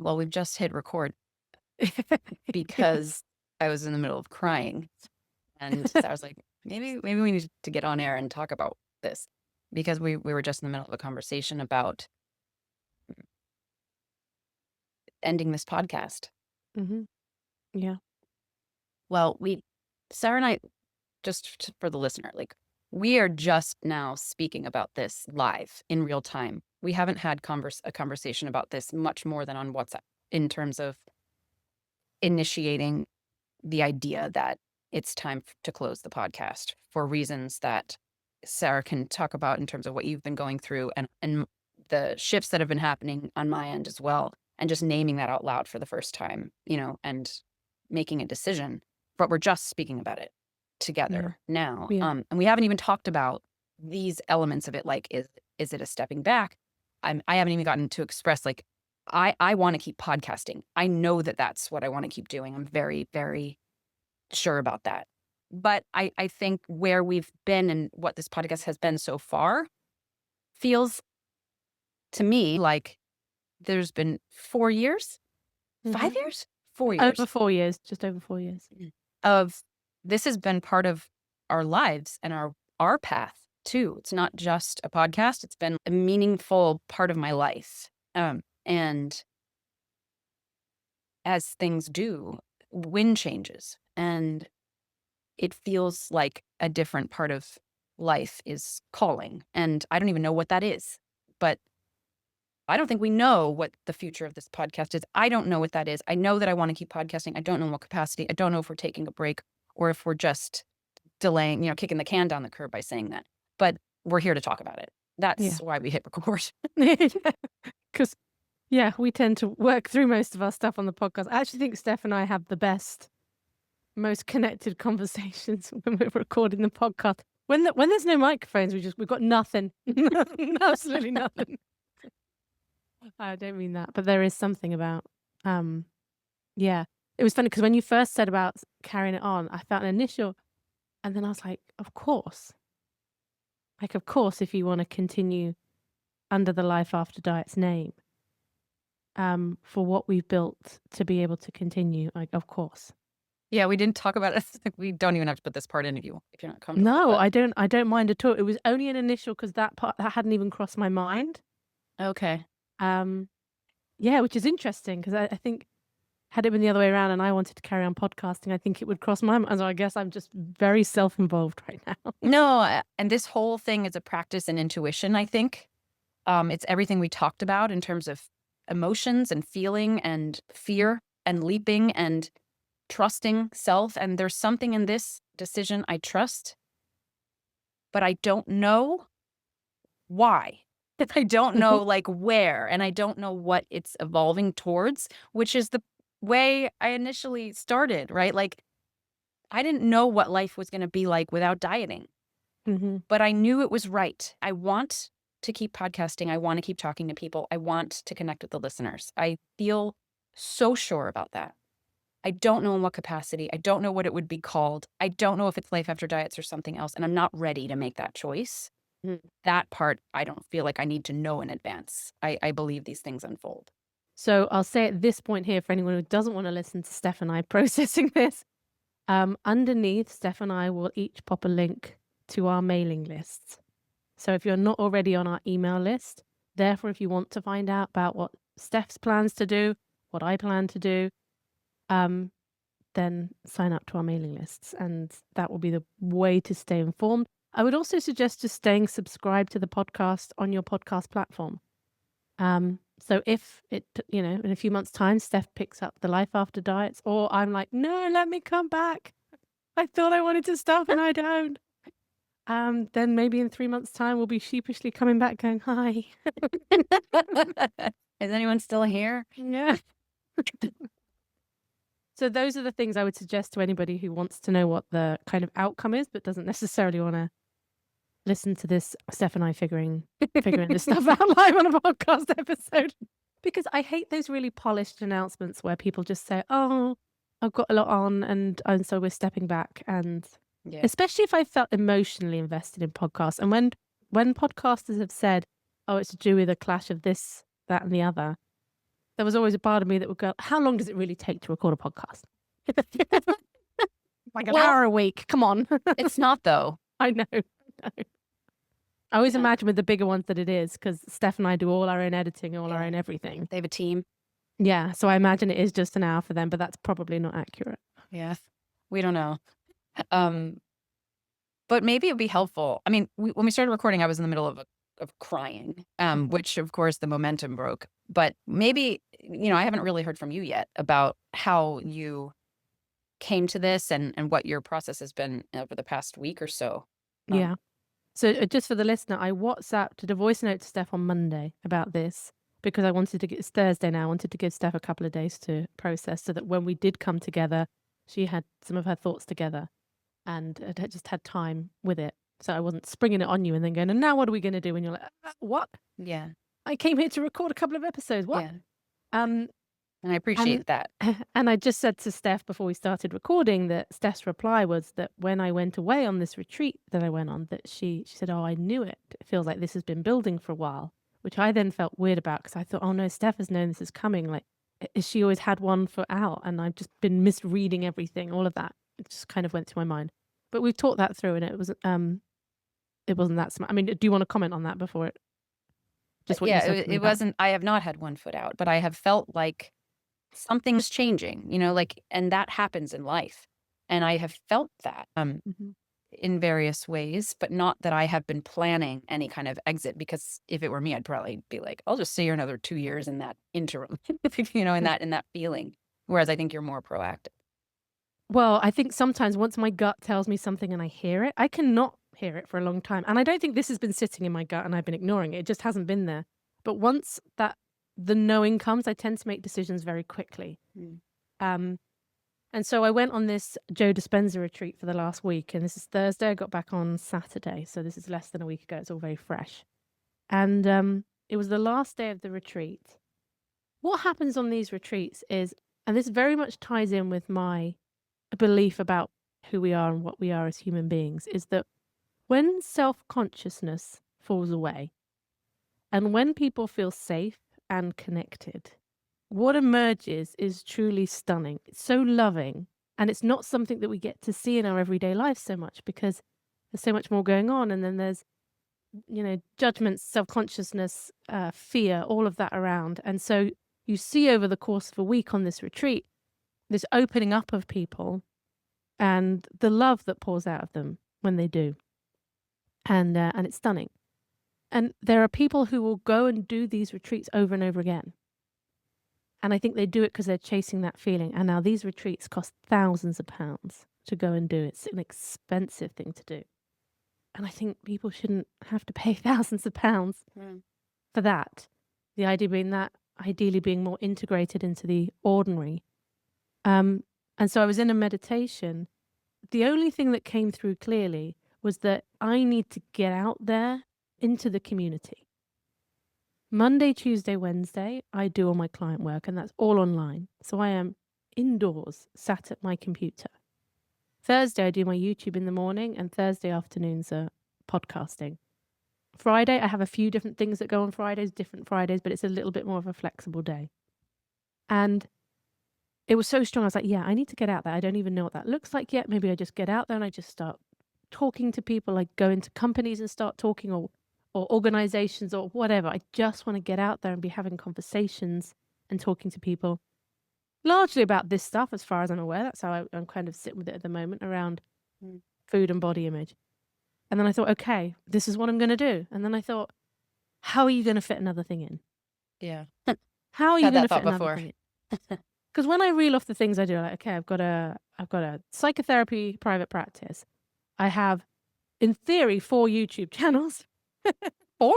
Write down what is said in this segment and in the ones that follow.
Well, we've just hit record because I was in the middle of crying. And so I was like, maybe we need to get on air and talk about this because we were just in the middle of a conversation about ending this podcast. hmm Yeah. Well, Sarah and I, for the listener, like we are just now speaking about this live in real time. We haven't had a conversation about this much more than on WhatsApp in terms of initiating the idea that it's time to close the podcast for reasons that Sarah can talk about in terms of what you've been going through and the shifts that have been happening on my end as well. And just naming that out loud for the first time, and making a decision. But we're just speaking about it Yeah. together now. Yeah. And we haven't even talked about these elements of it. Like, is it a stepping back? I haven't even gotten to express like, I want to keep podcasting. I know that that's what I want to keep doing. I'm very, very sure about that. But I think where we've been and what this podcast has been so far feels to me like there's been 4 years, hmm 5 years, 4 Over years 4 years, just over 4 years. of this has been part of our lives and our path too. It's not just a podcast. It's been a meaningful part of my life. And as things do, wind changes and it feels like a different part of life is calling. And I don't even know what that is, but I don't think we know what the future of this podcast is. I don't know what that is. I know that I want to keep podcasting. I don't know in what capacity. I don't know if we're taking a break or if we're just delaying, kicking the can down the curb by saying that. But we're here to talk about it. Yeah. That's why we hit record. Because, yeah, we tend to work through most of our stuff on the podcast. I actually think Steph and I have the best, most connected conversations when we're recording the podcast. When there's no microphones, we've got nothing. Absolutely nothing. I don't mean that, but there is something about, yeah. It was funny because when you first said about carrying it on, I felt an initial, and then I was like, of course. Like, of course, if you want to continue under the Life After Diet's name, for what we've built to be able to continue, like, of course. Yeah, we didn't talk about it. Like, we don't even have to put this part in if you're not comfortable. No, But I don't mind at all. It was only an initial because that part that hadn't even crossed my mind. okay. Um, yeah, which is interesting because I think had it been the other way around and I wanted to carry on podcasting, I think it would cross my mind. So I guess I'm just very self-involved right now. No, and this whole thing is a practice in intuition, I think. It's everything we talked about in terms of emotions and feeling and fear and leaping and trusting self. And there's something in this decision I trust, but I don't know why. I don't know like where, and I don't know what it's evolving towards, which is the way I initially started, right? Like I didn't know what life was going to be like without dieting, hmm but I knew it was right. I want to keep podcasting. I want to keep talking to people. I want to connect with the listeners. I feel so sure about that. I don't know in what capacity. I don't know what it would be called. I don't know if it's Life After Diets or something else, and I'm not ready to make that choice. That part, I don't feel like I need to know in advance. I believe these things unfold. So I'll say at this point here, for anyone who doesn't want to listen to Steph and I processing this, underneath, Steph and I will each pop a link to our mailing lists. So if you're not already on our email list, therefore, if you want to find out about what Steph's plans to do, what I plan to do, then sign up to our mailing lists. And that will be the way to stay informed. I would also suggest just staying subscribed to the podcast on your podcast platform. So if it, in a few months' time, Steph picks up the Life After Diets, or I'm like, no, let me come back. I thought I wanted to stop and I don't. Then maybe in 3 months' time, we'll be sheepishly coming back going, hi. Is anyone still here? Yeah. So those are the things I would suggest to anybody who wants to know what the kind of outcome is, but doesn't necessarily want to listen to this Steph and I figuring this stuff out live on a podcast episode. Because I hate those really polished announcements where people just say, oh, I've got a lot on and so we're stepping back. And Yeah. especially if I felt emotionally invested in podcasts. And when podcasters have said, oh, it's to do with a clash of this, that, and the other, there was always a part of me that would go, how long does it really take to record a podcast? Like an Well- hour a week. Come on. It's not, though. I know. I always Yeah. imagine with the bigger ones that it is, because Steph and I do all our own editing, all our Yeah. own everything. They have a team. Yeah. So I imagine it is just an hour for them, but that's probably not accurate. Yes. We don't know. But maybe it'd be helpful. I mean, when we started recording, I was in the middle of crying, which of course the momentum broke. But maybe, I haven't really heard from you yet about how you came to this and what your process has been over the past week or so. Yeah. So just for the listener, I WhatsApped a voice note to Steph on Monday about this because I wanted to it's Thursday now. I wanted to give Steph a couple of days to process so that when we did come together, she had some of her thoughts together and had just had time with it. So I wasn't springing it on you and then going, and now what are we going to do? And you're like, what? Yeah. I came here to record a couple of episodes. What? Yeah. Um, And I appreciate that. And I just said to Steph before we started recording that Steph's reply was that when I went away on this retreat that I went on, that she said, oh, I knew it. It feels like this has been building for a while, which I then felt weird about because I thought, oh no, Steph has known this is coming. Like, has she always had one foot out? And I've just been misreading everything, all of that. It just kind of went through my mind. But we've talked that through and it wasn't that smart. I mean, do you want to comment on that before it? Just what you said to me it about- wasn't, I have not had one foot out, but I have felt like something's changing, and that happens in life. And I have felt that Mhm. in various ways, but not that I have been planning any kind of exit, because if it were me, I'd probably be like, I'll just stay here another 2 years in that interim, in that feeling. Whereas I think you're more proactive. Well, I think sometimes once my gut tells me something and I hear it, I cannot hear it for a long time. And I don't think this has been sitting in my gut and I've been ignoring it. It just hasn't been there. But once the knowing comes, I tend to make decisions very quickly. And so I went on this Joe Dispenza retreat for the last week, and this is Thursday. I got back on Saturday, so this is less than a week ago. It's all very fresh. And it was the last day of the retreat. What happens on these retreats is, and this very much ties in with my belief about who we are and what we are as human beings, is that when self-consciousness falls away and when people feel safe and connected, what emerges is truly stunning. It's so loving, and it's not something that we get to see in our everyday life so much because there's so much more going on, and then there's judgments, self-consciousness, fear, all of that around. And so you see over the course of a week on this retreat this opening up of people and the love that pours out of them when they do, and it's stunning. And there are people who will go and do these retreats over and over again. And I think they do it because they're chasing that feeling. And now these retreats cost thousands of pounds to go and do. It's an expensive thing to do. And I think people shouldn't have to pay thousands of pounds for that. The idea being that ideally being more integrated into the ordinary. And so I was in a meditation. The only thing that came through clearly was that I need to get out there into the community. Monday, Tuesday, Wednesday, I do all my client work, and that's all online. So I am indoors, sat at my computer. Thursday, I do my YouTube in the morning, and Thursday afternoons are podcasting. Friday, I have a few different things that go on Fridays, different Fridays, but it's a little bit more of a flexible day. And it was so strong. I was like, yeah, I need to get out there. I don't even know what that looks like yet. Maybe I just get out there and I just start talking to people, like go into companies and start talking, or organizations or whatever. I just want to get out there and be having conversations and talking to people largely about this stuff, as far as I'm aware. That's how I'm kind of sitting with it at the moment, around food and body image. And then I thought, okay, this is what I'm going to do. And then I thought, how are you going to fit another thing in? Yeah. How are you Had going that to fit thought another before. thing in? Because when I reel off the things I do, like, okay, I've got a psychotherapy private practice. I have, in theory, 4 YouTube channels. 4?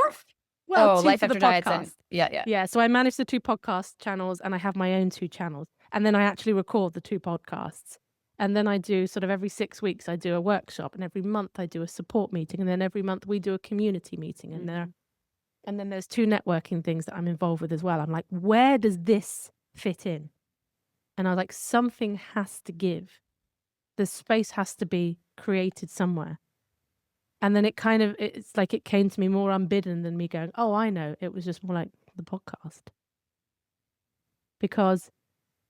Well, 2 Life for the After Diets and podcast. yeah. Yeah, so I manage the 2 podcast channels and I have my own 2 channels. And then I actually record the 2 podcasts. And then I do sort of every 6 weeks, I do a workshop. And every month I do a support meeting. And then every month we do a community meeting. And then there's 2 networking things that I'm involved with as well. I'm like, where does this fit in? And I was like, something has to give. The space has to be created somewhere. And then it's like it came to me more unbidden than me going, oh, I know. It was just more like the podcast. because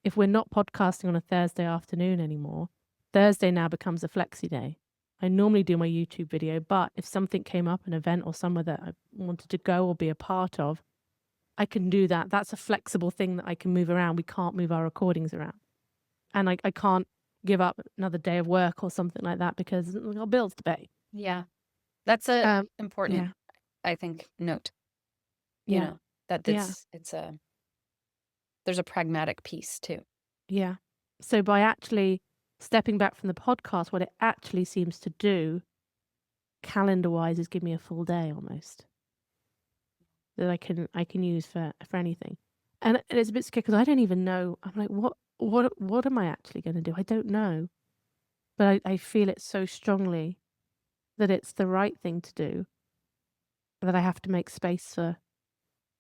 if we're not podcasting on a Thursday afternoon anymore, Thursday now becomes a flexi day. I normally do my YouTube video, but if something came up, an event or somewhere that I wanted to go or be a part of, I can do that. That's a flexible thing that I can move around. We can't move our recordings around. And I can't give up another day of work or something like that because I've got bills to pay. Yeah. That's a important, Yeah. I think, note. You Yeah. know, that Yeah. there's a pragmatic piece too. Yeah. So by actually stepping back from the podcast, what it actually seems to do, calendar-wise, is give me a full day almost that I can use for anything. And it's a bit scary because I don't even know. I'm like, what am I actually going to do? I don't know. But I feel it so strongly that it's the right thing to do, that I have to make space for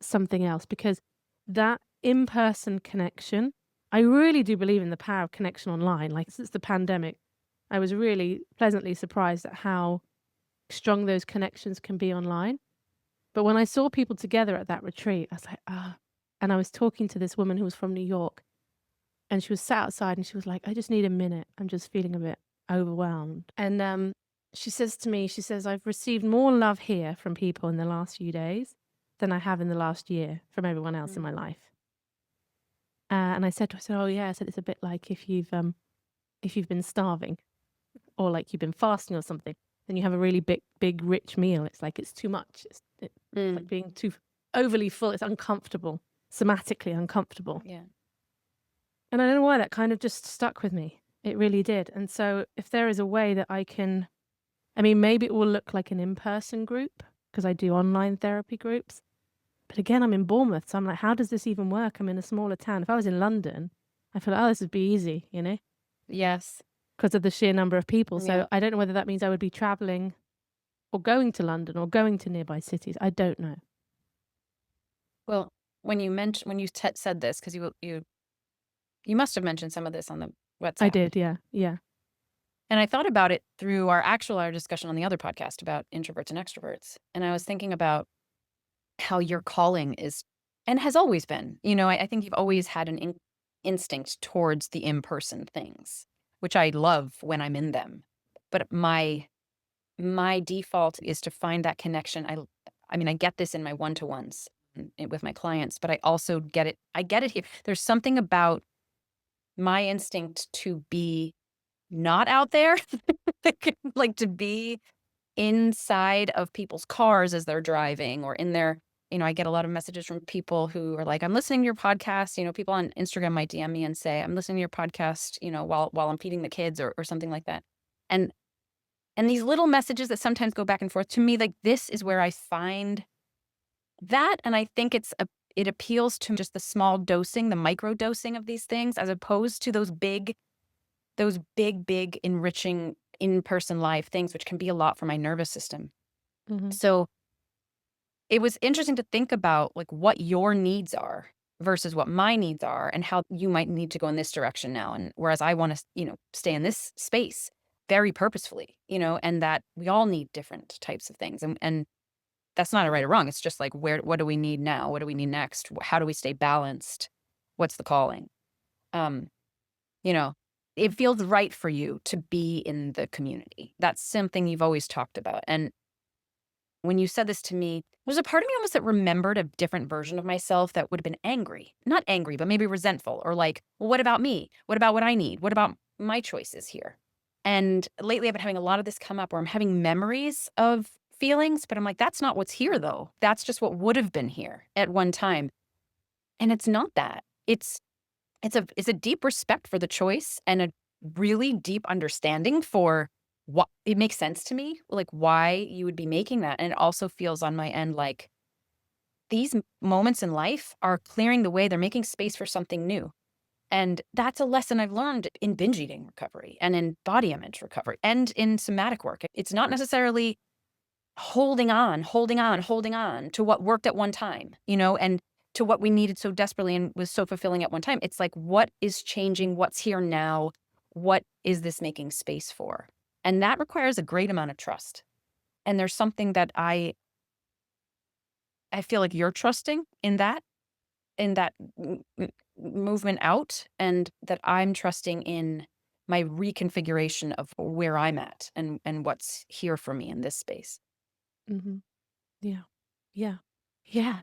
something else, because that in-person connection, I really do believe in the power of connection online. Like, since the pandemic, I was really pleasantly surprised at how strong those connections can be online. But when I saw people together at that retreat, I was like, ah. And I was talking to this woman who was from New York, and she was sat outside and she was like, I just need a minute. I'm just feeling a bit overwhelmed. And she says to me, she says, I've received more love here from people in the last few days than I have in the last year from everyone else in my life. And I said to her, oh yeah, I said, it's a bit like if you've been starving or like you've been fasting or something, then you have a really big, rich meal. It's like, it's too much. It's like being too overly full. It's uncomfortable, somatically uncomfortable. Yeah. And I don't know why that kind of just stuck with me. It really did. And so if there is a way that I can, I mean, maybe it will look like an in-person group because I do online therapy groups. But again, I'm in Bournemouth. So I'm like, how does this even work? I'm in a smaller town. If I was in London, I feel like, oh, this would be easy, you know? Yes. Because of the sheer number of people. So Yeah. I don't know whether that means I would be traveling or going to London or going to nearby cities. I don't know. Well, when you said this, because you must have mentioned some of this on the WhatsApp. I did, yeah. Yeah. And I thought about it through our discussion on the other podcast about introverts and extroverts. And I was thinking about how your calling is, and has always been, I think you've always had an instinct towards the in-person things, which I love when I'm in them. But my default is to find that connection. I mean, I get this in my one-to-ones with my clients, but I also get it. I get it here. There's something about my instinct to be not out there, like to be inside of people's cars as they're driving or in their, I get a lot of messages from people who are like, I'm listening to your podcast. People on Instagram might DM me and say, I'm listening to your podcast, while I'm feeding the kids or something like that. And these little messages that sometimes go back and forth, to me, like, this is where I find that. And I think it appeals to just the small dosing, the micro dosing of these things, as opposed to those big, enriching in-person live things, which can be a lot for my nervous system. Mm-hmm. So it was interesting to think about like what your needs are versus what my needs are, and how you might need to go in this direction now. And whereas I want to, stay in this space very purposefully, and that we all need different types of things. And that's not a right or wrong. It's just like, what do we need now? What do we need next? How do we stay balanced? What's the calling? It feels right for you to be in the community. That's something you've always talked about. And when you said this to me, there's a part of me almost that remembered a different version of myself that would have been angry. Not angry, but maybe resentful, or like, well, what about me? What about what I need? What about my choices here? And lately I've been having a lot of this come up where I'm having memories of feelings, but I'm like, that's not what's here though. That's just what would have been here at one time. And it's not that. It's a deep respect for the choice and a really deep understanding for what it makes sense to me, like why you would be making that. And it also feels on my end like these moments in life are clearing the way. They're making space for something new. And that's a lesson I've learned in binge eating recovery and in body image recovery and in somatic work. It's not necessarily holding on to what worked at one time, and to what we needed so desperately and was so fulfilling at one time. It's like, what is changing? What's here now? What is this making space for? And that requires a great amount of trust. And there's something that I feel like you're trusting in that movement out, and that I'm trusting in my reconfiguration of where I'm at and what's here for me in this space. Hmm. Yeah. Yeah. Yeah.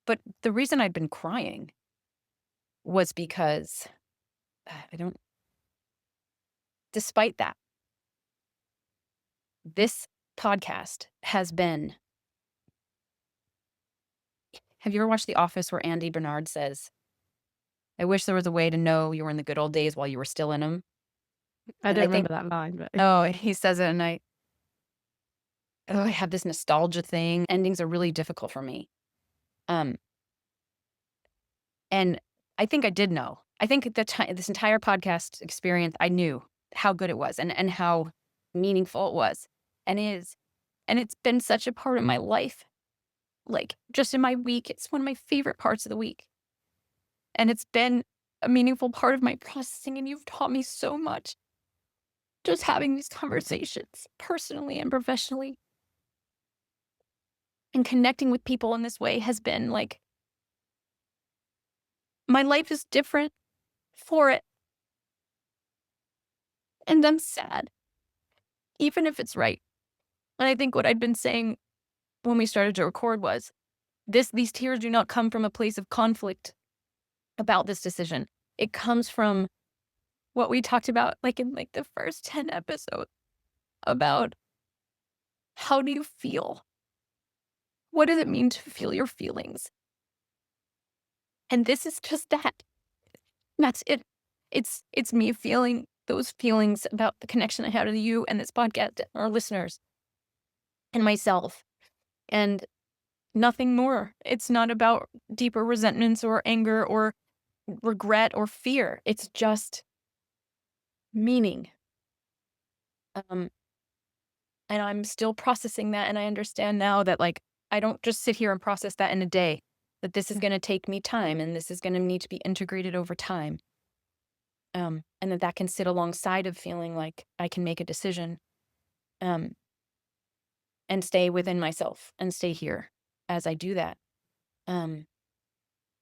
But the reason I'd been crying was because I don't, despite that, this podcast has been. Have you ever watched The Office where Andy Bernard says, I wish there was a way to know you were in the good old days while you were still in them? I And don't I think, remember that line, but oh, he says it, and I have this nostalgia thing. Endings are really difficult for me. Um, and I think I did know. I think this entire podcast experience, I knew how good it was and how meaningful it was and is. And it's been such a part of my life. Like, just in my week, it's one of my favorite parts of the week. And it's been a meaningful part of my processing, and you've taught me so much. Just having these conversations personally and professionally and connecting with people in this way has been like, my life is different for it. And I'm sad, even if it's right. And I think what I'd been saying when we started to record was these tears do not come from a place of conflict about this decision. It comes from what we talked about, like in like the first 10 episodes, about how do you feel? What does it mean to feel your feelings? And this is just that. That's it. It's me feeling those feelings about the connection I have to you and this podcast, and our listeners, and myself, and nothing more. It's not about deeper resentments or anger or regret or fear. It's just meaning. Um, and I'm still processing that, and I understand now that like I don't just sit here and process that in a day. That this is going to take me time, and this is going to need to be integrated over time. And that can sit alongside of feeling like I can make a decision, um, and stay within myself and stay here as I do that. Um,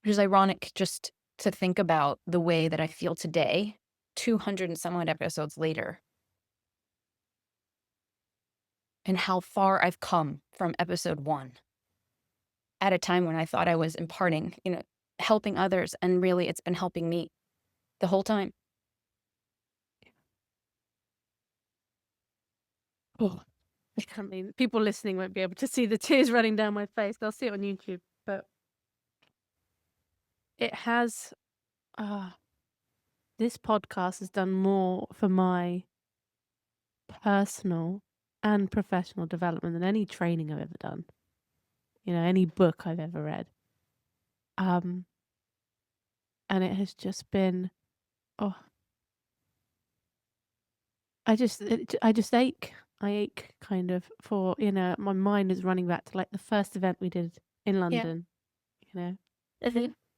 which is ironic just to think about the way that I feel today, 200 and some odd episodes later, and how far I've come from episode 1 at a time when I thought I was imparting, helping others, and really it's been helping me the whole time. oh, I mean, people listening won't be able to see the tears running down my face. They'll see it on YouTube, but it has. This podcast has done more for my personal and professional development than any training I've ever done. Any book I've ever read. And it has just been, oh, I just ache. I ache kind of for, my mind is running back to like the first event we did in Yeah. London, Mhm.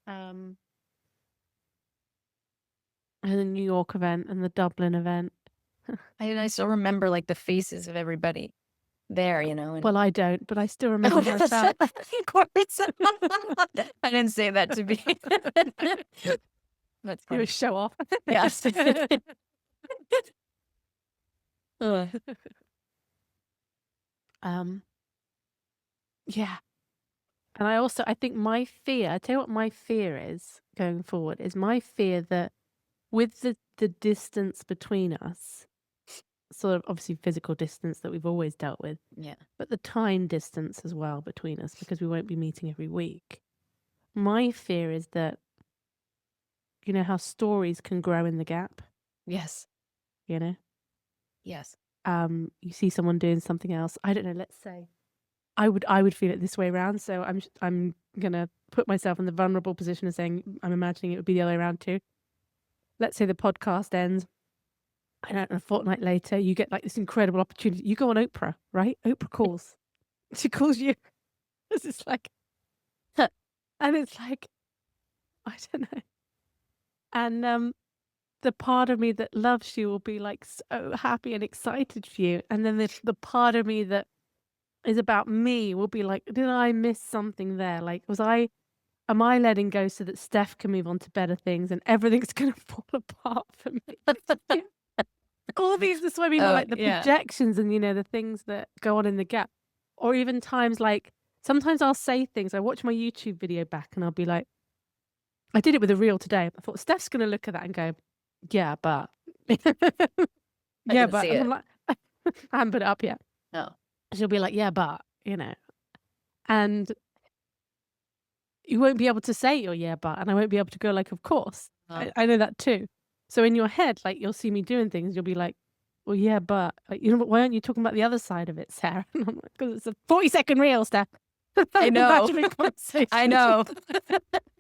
and the New York event and the Dublin event. I still remember like the faces of everybody there, and Well, I don't, but I still remember how I felt. Of course. I didn't say that to be. That's You funny. show off. Yes. Ugh. Yeah. And I think I tell you what my fear is going forward, is my fear that with the distance between us, sort of obviously physical distance that we've always dealt with, Yeah. but the time distance as well between us, because we won't be meeting every week. My fear is that, how stories can grow in the gap, Yes. Yes. you see someone doing something else. I don't know, let's say I would feel it this way around. So I'm gonna put myself in the vulnerable position of saying I'm imagining it would be the other way around too. Let's say the podcast ends. I don't know, a fortnight later, you get like this incredible opportunity. You go on Oprah, right? Oprah calls. She calls you. It's like, and it's like, I don't know. And the part of me that loves you will be like so happy and excited for you. And then the part of me that is about me will be like, did I miss something there? Like, was I am I letting go so that Steph can move on to better things and everything's going to fall apart for me? Yeah. All these, that's what I mean, Oh, like the yeah. projections and, the things that go on in the gap. Or even times like, sometimes I'll say things, I watch my YouTube video back and I'll be like, I did it with a reel today. I thought Steph's going to look at that and go, yeah, but. I Yeah, didn't but. see And it. I'm like, I haven't put it up yet. Oh, She'll be like, yeah, but, and you won't be able to say your yeah, but, and I won't be able to go like, of course. oh. I know that too. So in your head, like you'll see me doing things, you'll be like, well, yeah, but like, why aren't you talking about the other side of it, Sarah? And I'm like, because it's a 40-second reel, Steph. I know. Imaginary conversation. I know.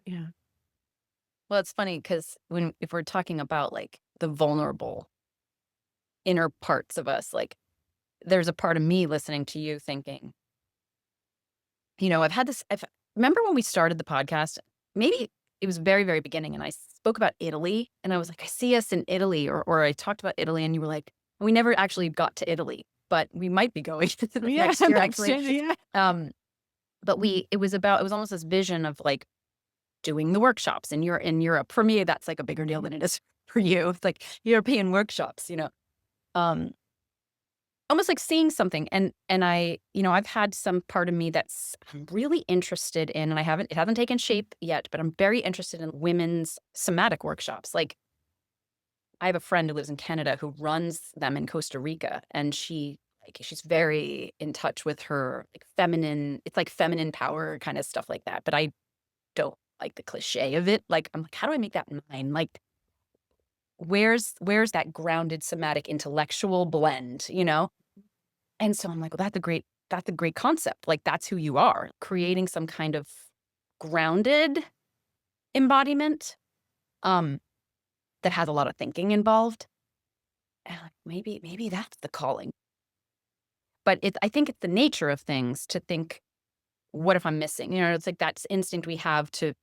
Yeah. Well, it's funny because if we're talking about like the vulnerable inner parts of us, like there's a part of me listening to you thinking, I've had this. Remember when we started the podcast? Maybe it was very, very beginning, and I spoke about Italy, and I was like, I see us in Italy, or I talked about Italy, and you were like, we never actually got to Italy, but we might be going to the Yeah, next year, next actually. year, yeah. But it was almost this vision of like doing the workshops in Europe. For me, that's like a bigger deal than it is for you. It's like European workshops, almost like seeing something. And I, I've had some part of me I'm really interested in, and it hasn't taken shape yet, but I'm very interested in women's somatic workshops. Like I have a friend who lives in Canada who runs them in Costa Rica, and she's very in touch with her like feminine power kind of stuff like that. But I don't like the cliche of it. Like, I'm like, how do I make that mine? Like, where's that grounded somatic intellectual blend, And so I'm like, well, that's a great concept. Like, that's who you are, creating some kind of grounded embodiment that has a lot of thinking involved. And I'm like, maybe that's the calling. But I think it's the nature of things to think, what if I'm missing? It's like that instinct we have to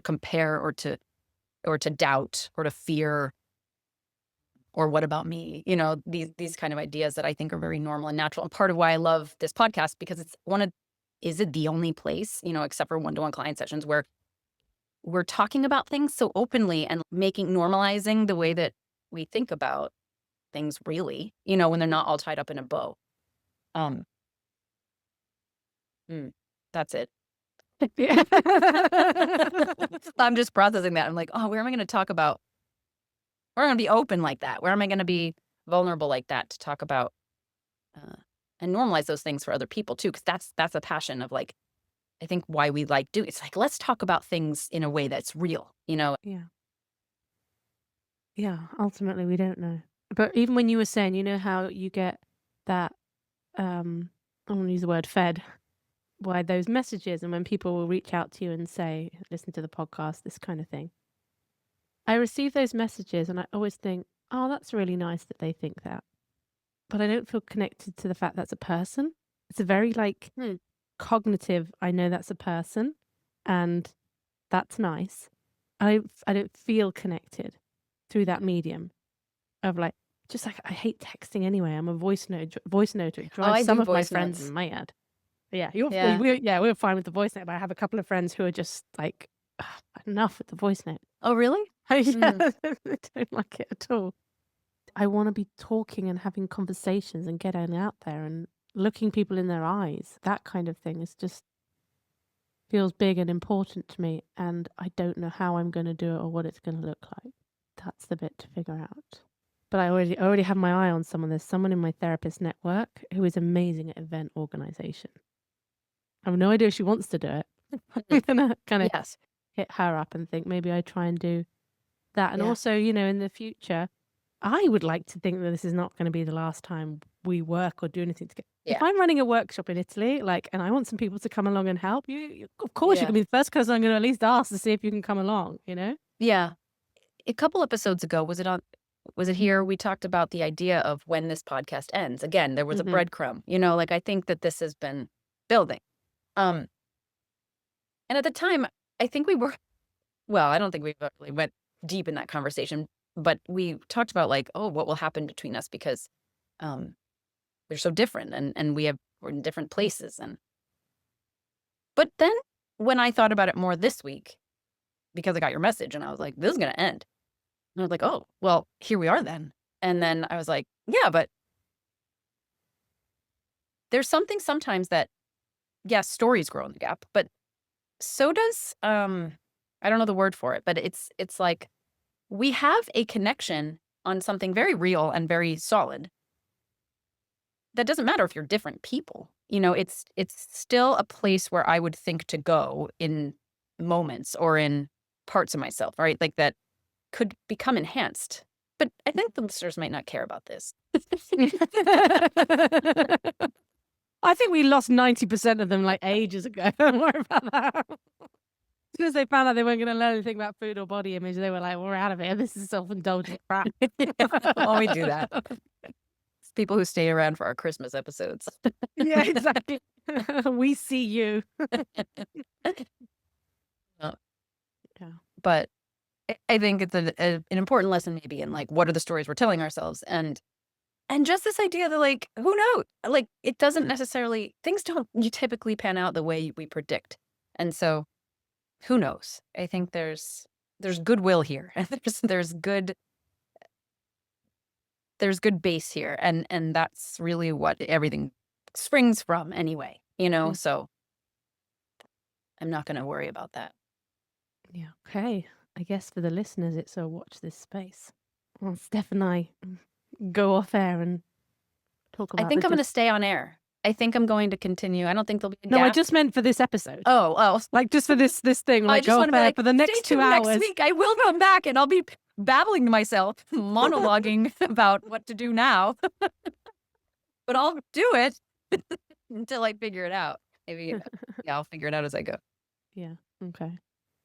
compare or to doubt or to fear, or what about me? These kind of ideas that I think are very normal and natural. And part of why I love this podcast, because is it the only place, except for one-to-one client sessions, where we're talking about things so openly and normalizing the way that we think about things, really, when they're not all tied up in a bow. That's it. Yeah. I'm just processing that. I'm like, oh, where am I going to talk about? Where am I going to be open like that? Where am I going to be vulnerable like that to talk about and normalize those things for other people too? Because that's a passion of like, I think why we like doing. It's like, let's talk about things in a way that's real, Yeah. Yeah. Ultimately, we don't know. But even when you were saying, how you get that, I'm going to use the word fed, by those messages, and when people will reach out to you and say, listen to the podcast, this kind of thing. I receive those messages and I always think, oh, that's really nice that they think that. But I don't feel connected to the fact that's a person. It's a very like cognitive, I know that's a person and that's nice. I don't feel connected through that medium of like, just like I hate texting anyway. I'm a voice note. It drives some of my friends mad. Yeah, we're fine with the voice note, but I have a couple of friends who are just like, enough with the voice note. Oh, really? Yeah, I don't like it at all. I want to be talking and having conversations and getting out there and looking people in their eyes. That kind of thing is just feels big and important to me, and I don't know how I'm going to do it or what it's going to look like. That's the bit to figure out. But I already have my eye on someone. There's someone in my therapist network who is amazing at event organization. I have no idea if she wants to do it. I'm gonna kind of hit her up and think maybe I try and do that. And also, in the future, I would like to think that this is not going to be the last time we work or do anything together. If I'm running a workshop in Italy, and I want some people to come along and help, you of course you can be the first person I'm going to at least ask to see if you can come along. Yeah. A couple episodes ago, was it here? We talked about the idea of when this podcast ends. Again, there was a breadcrumb. I think that this has been building. And at the time, I think we were, well, I don't think we really went deep in that conversation, but we talked about like, oh, what will happen between us because we're so different and we're in different places. But then when I thought about it more this week, because I got your message and I was like, this is going to end. And I was like, oh, well, here we are then. And then I was like, yeah, but there's something sometimes that, yes, stories grow in the gap, but so does, I don't know the word for it, but it's like we have a connection on something very real and very solid. That doesn't matter if you're different people. It's still a place where I would think to go in moments or in parts of myself, right? Like that could become enhanced. But I think the listeners might not care about this. I think we lost 90% of them like ages ago. Don't worry about that. As soon as they found out they weren't going to learn anything about food or body image, they were like, we're out of here. This is self-indulgent crap. Well, we do that. It's people who stay around for our Christmas episodes. Yeah, exactly. We see you. Yeah. But I think it's an important lesson maybe in like, what are the stories we're telling ourselves? And just this idea that like, who knows? Like, it doesn't necessarily, things don't you typically pan out the way we predict. And so who knows? I think there's goodwill here. there's good base here. And that's really what everything springs from anyway, Mm. so I'm not going to worry about that. Yeah. Okay. I guess for the listeners, it's a watch this space. Well, Steph and I go off air and talk about I think the I'm going to stay on air. I think I'm going to continue. I don't think there'll be a No, I gap. just meant for this episode. Oh. Like just for this thing. I Like just go want off to be air like, for the next stay 2 tuned hours. next week. I will come back and I'll be babbling to myself, monologuing about what to do now. But I'll do it until I figure it out. Maybe, I'll figure it out as I go. Yeah. Okay.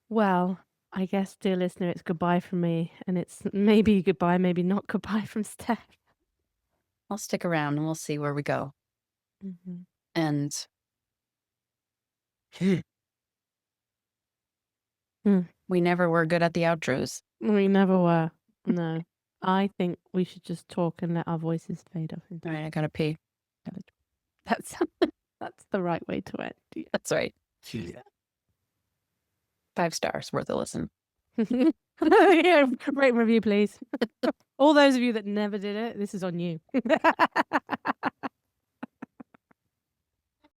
Well, I guess, dear listener, it's goodbye from me, and it's maybe goodbye, maybe not goodbye from Steph. I'll stick around and we'll see where we go. Mm-hmm. And we never were good at the outros. We never were. No. I think we should just talk and let our voices fade off. All right, I gotta pee. That's the right way to end. Yeah. That's right. 5 stars worth a listen. Yeah, rate and review, please. All those of you that never did it, this is on you.